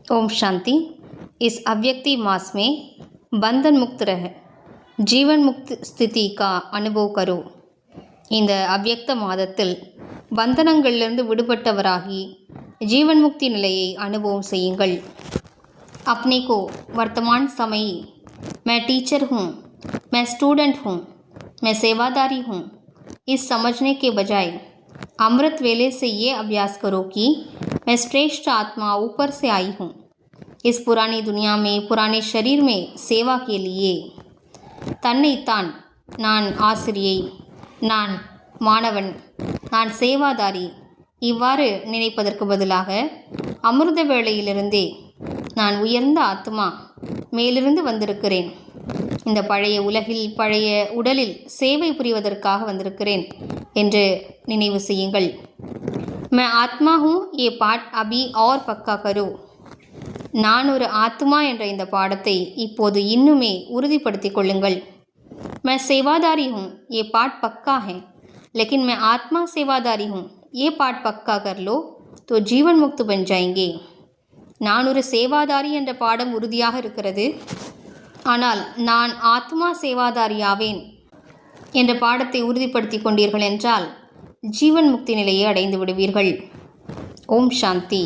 ओम शांति। इस अव्यक्ति मास में बंधन मुक्त रह जीवन मुक्त स्थिति का अनुभव करो. இந்த அவ்யக்த மாதத்தில் பந்தனங்களிலிருந்து விடுபட்டவராகி जीवन मुक्ति நிலையை அனுபவம் செய்யுங்கள். अपने को वर्तमान समय मैं टीचर हूँ, मैं स्टूडेंट हूँ, मैं सेवादारी हूँ, इस समझने के बजाय अमृत वेले से ये अभ्यास करो कि मैं श्रेष्ठ आत्मा ऊपर से आई हूँ. इस पुरानी दुनिया में पुराने शरीर में सेवा के लिए தன்னைத்தான் நான் ஆசிரியை, நான் மாணவன், நான் சேவாதாரி இவ்வாறு நினைப்பதற்கு பதிலாக அமிர்த வேளையிலிருந்தே நான் உயர்ந்த ஆத்மா, மேலிருந்து வந்திருக்கிறேன், இந்த பழைய உலகில் பழைய உடலில் சேவை புரிவதற்காக வந்திருக்கிறேன் என்று நினைவு செய்யுங்கள். मैं आत्मा हूँ ये पाठ अभी और पक्का करो. நான் ஒரு ஆத்மா என்ற இந்த பாடத்தை இப்போது இன்னுமே உறுதிப்படுத்திக் கொள்ளுங்கள். मैं सेवादारी हूँ ये पाठ पक्का है, लेकिन मैं आत्मा सेवादारी हूँ ये पाठ पक्का कर लो तो जीवन मुक्त बन जाएंगे. நான் ஒரு சேவாதாரி என்ற பாடம் உறுதியாக இருக்கிறது, ஆனால் நான் ஆத்மா சேவாதாரியாவேன் என்ற பாடத்தை உறுதிப்படுத்தி கொண்டீர்கள் என்றால் ஜீவன் முக்தி நிலையை அடைந்து விடுவீர்கள். ஓம் சாந்தி.